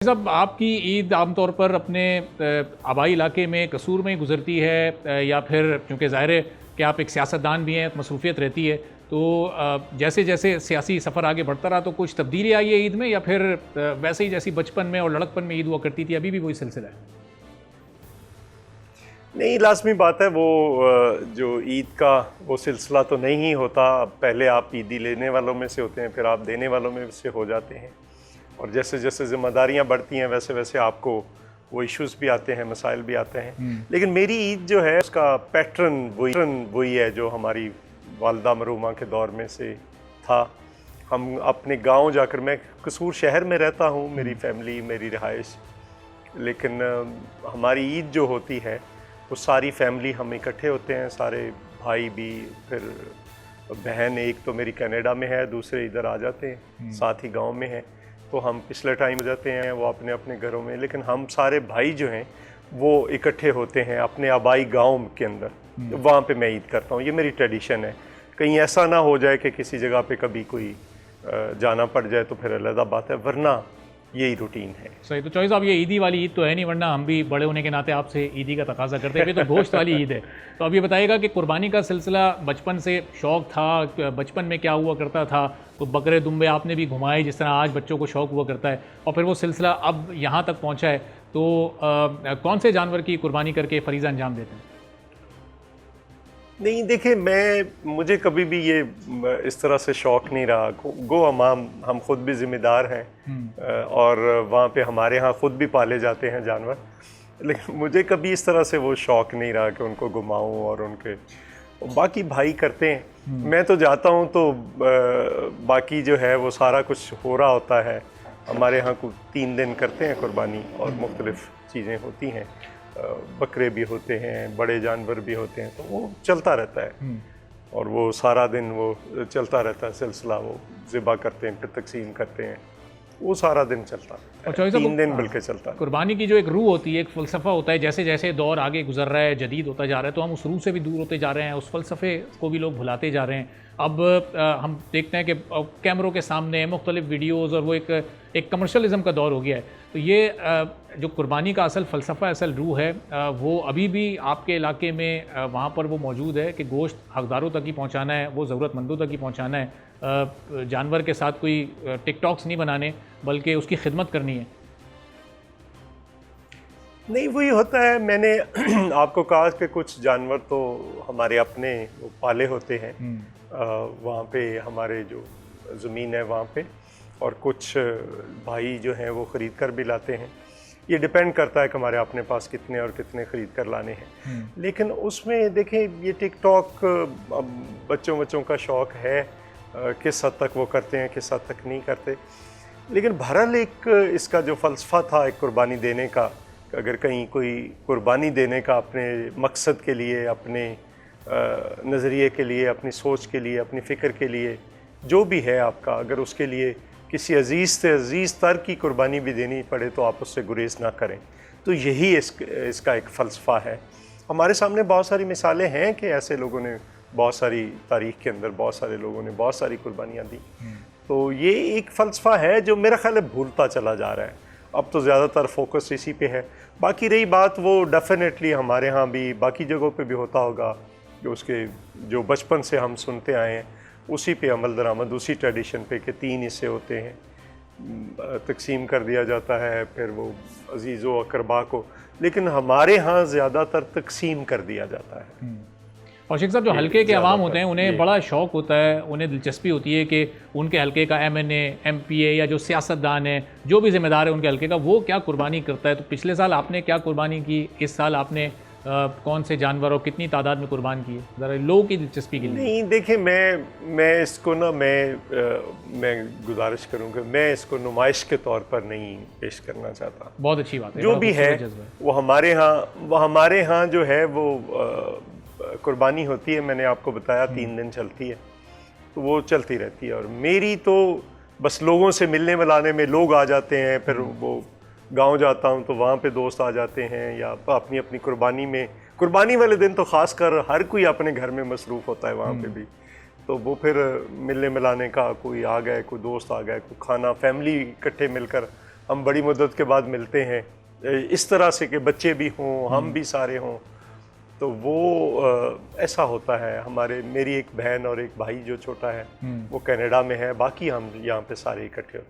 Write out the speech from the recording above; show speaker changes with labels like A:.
A: साहब, आपकी ईद आमतौर पर अपने आबाई इलाके में कसूर में ही गुजरती है या फिर चूँकि ज़ाहिर है कि आप एक सियासतदान भी हैं, मसरूफ़ियत रहती है, तो जैसे जैसे सियासी सफ़र आगे बढ़ता रहा तो कुछ तब्दीली आई है ईद में, या फिर वैसे ही जैसी बचपन में और लड़कपन में ईद हुआ करती थी अभी भी वही सिलसिला है?
B: नहीं, लाज़मी बात है वो जो ईद का वो सिलसिला तो नहीं ही होता। पहले आप ईदी लेने वालों में से होते हैं, फिर आप देने वालों में से हो जाते हैं, और जैसे जैसे ज़िम्मेदारियाँ बढ़ती हैं वैसे वैसे आपको वो इश्यूज़ भी आते हैं, मसाइल भी आते हैं। लेकिन मेरी ईद जो है उसका पैटर्न वही है जो हमारी वालदा मरूमा के दौर में से था। हम अपने गांव जाकर, मैं कसूर शहर में रहता हूँ, मेरी फैमिली, मेरी रिहाइश, लेकिन हमारी ईद जो होती है वो सारी फैमिली हम इकट्ठे होते हैं, सारे भाई भी, फिर बहन एक तो मेरी कनाडा में है, दूसरे इधर आ जाते हैं, साथ ही गांव में है, तो हम पिछले टाइम हो जाते हैं वो अपने अपने घरों में, लेकिन हम सारे भाई जो हैं वो इकट्ठे होते हैं अपने आबाई गांव के अंदर, वहाँ पे मैं ईद करता हूँ। ये मेरी ट्रेडिशन है। कहीं ऐसा ना हो जाए कि किसी जगह पे कभी कोई जाना पड़ जाए तो फिर अलग बात है, वरना यही रूटीन है।
A: सही। तो चॉइस, आप ये ईदी वाली ईद तो है नहीं, वरना हम भी बड़े होने के नाते आपसे ईदी का तकाजा करते हैं। अभी तो गोश्त वाली ईद है, तो अब ये बताइएगा कि कुर्बानी का सिलसिला बचपन से शौक़ था, बचपन में क्या हुआ करता था? तो बकरे दुम्बे आपने भी घुमाए जिस तरह आज बच्चों को शौक़ हुआ करता है, और फिर वो सिलसिला अब यहाँ तक पहुँचा है, तो कौन से जानवर की कुर्बानी करके फ़रीज़ा अंजाम देते हैं?
B: नहीं, देखिए, मुझे कभी भी ये इस तरह से शौक़ नहीं रहा। गो हम खुद भी ज़िम्मेदार हैं, और वहाँ पे हमारे यहाँ खुद भी पाले जाते हैं जानवर, लेकिन मुझे कभी इस तरह से वो शौक़ नहीं रहा कि उनको घुमाऊँ, और उनके बाकी भाई करते हैं। मैं तो जाता हूँ तो बाकी जो है वो सारा कुछ हो रहा होता है। हमारे यहाँ कुछ 3 दिन करते हैं कुर्बानी, और मुख्तलिफ़ चीज़ें होती हैं, बकरे भी होते हैं, बड़े जानवर भी होते हैं, तो वो चलता रहता है, और वो सारा दिन वो चलता रहता है सिलसिला। वो ज़िबा करते हैं, फिर तकसीम करते हैं, वो सारा दिन चलता है, 3 दिन बल्कि चलता है।
A: कुर्बानी की जो एक रूह होती है, एक फ़लसफ़ा होता है, जैसे जैसे दौर आगे गुजर रहा है, जदीद होता जा रहा है, तो हम उस रूह से भी दूर होते जा रहे हैं, उस फ़लसफ़े को भी लोग भुलाते जा रहे हैं। अब हम देखते हैं कि कैमरों के सामने मुख्तलिफ़ वीडियोज़, और वो एक कमर्शलिज़म का दौर हो गया है। तो ये जो कुर्बानी का असल फ़लसफ़ा, असल रूह है, वो अभी भी आपके इलाके में वहाँ पर वो मौजूद है कि गोश्त हक़दारों तक ही पहुँचाना है, वो ज़रूरतमंदों तक ही पहुँचाना है, जानवर के साथ कोई टिकटॉक्स नहीं बनाने, बल्कि उसकी खिदमत करनी है।
B: नहीं, वही होता है। मैंने आपको कहा कि कुछ जानवर तो हमारे अपने पाले होते हैं, वहाँ पे हमारे जो ज़मीन है वहाँ पे, और कुछ भाई जो हैं वो ख़रीद कर भी लाते हैं। ये डिपेंड करता है कि हमारे अपने पास कितने और कितने ख़रीद कर लाने हैं। लेकिन उसमें देखें, ये टिकटॉक बच्चों का शौक़ है, किस हद तक वो करते हैं, किस हद तक नहीं करते। लेकिन बहरहाल एक इसका जो फ़लसफ़ा था एक कुर्बानी देने का, अगर कहीं कोई कुर्बानी देने का अपने मकसद के लिए, अपने नज़रिए के लिए, अपनी सोच के लिए, अपनी फ़िक्र के लिए, जो भी है आपका, अगर उसके लिए किसी अज़ीज़ से अज़ीज़ तर की कुर्बानी भी देनी पड़े तो आप उससे गुरेज़ ना करें। तो यही इसका एक फ़लसफ़ा है। हमारे सामने बहुत सारी मिसालें हैं कि ऐसे लोगों ने बहुत सारी तारीख़ के अंदर बहुत सारे लोगों ने बहुत सारी कुर्बानियाँ दी। तो ये एक फ़लसफ़ा है जो मेरा ख़्याल है भूलता चला जा रहा है। अब तो ज़्यादातर फोकस इसी पे है। बाकी रही बात, वो डेफिनेटली हमारे यहाँ भी बाकी जगहों पे भी होता होगा, जो उसके जो बचपन से हम सुनते आए हैं उसी पे अमल दरामद, उसी ट्रेडिशन पे कि 3 हिस्से होते हैं, तकसीम कर दिया जाता है फिर वो अजीज़ो अकरबा को, लेकिन हमारे यहाँ ज़्यादातर तकसीम कर दिया जाता है।
A: और शेख साहब, जो हल्के के अवाम होते हैं उन्हें बड़ा शौक़ होता है, उन्हें दिलचस्पी होती है कि उनके हल्के का MNA, MPA या जो सियासतदान है, जो भी ज़िम्मेदार है उनके हल्के का, वो क्या कुर्बानी करता है। तो पिछले साल आपने क्या कुर्बानी की, इस साल आपने कौन से जानवर और कितनी तादाद में कुर्बान की है, ज़रा लोगों की दिलचस्पी के लिए?
B: नहीं, देखिए, मैं इसको ना मैं गुजारिश करूँगा, मैं इसको नुमाइश के तौर पर नहीं पेश करना चाहता।
A: बहुत अच्छी बात है।
B: जो भी है वो हमारे यहाँ जो है वो कुर्बानी होती है। मैंने आपको बताया 3 दिन चलती है, तो वो चलती रहती है। और मेरी तो बस लोगों से मिलने मिलाने में लोग आ जाते हैं, फिर वो गांव जाता हूं तो वहाँ पे दोस्त आ जाते हैं, या अपनी अपनी कुर्बानी में, कुर्बानी वाले दिन तो ख़ास कर हर कोई अपने घर में मसरूफ़ होता है वहाँ पे भी, तो वो फिर मिलने मिलाने का, कोई आ गए, कोई दोस्त आ गए, कोई खाना, फैमिली इकट्ठे मिलकर हम बड़ी मुद्दत के बाद मिलते हैं इस तरह से कि बच्चे भी हों, हम भी सारे हों, तो वो ऐसा होता है। मेरी एक बहन और एक भाई जो छोटा है वो कनाडा में है, बाकी हम यहाँ पे सारे इकट्ठे होते हैं।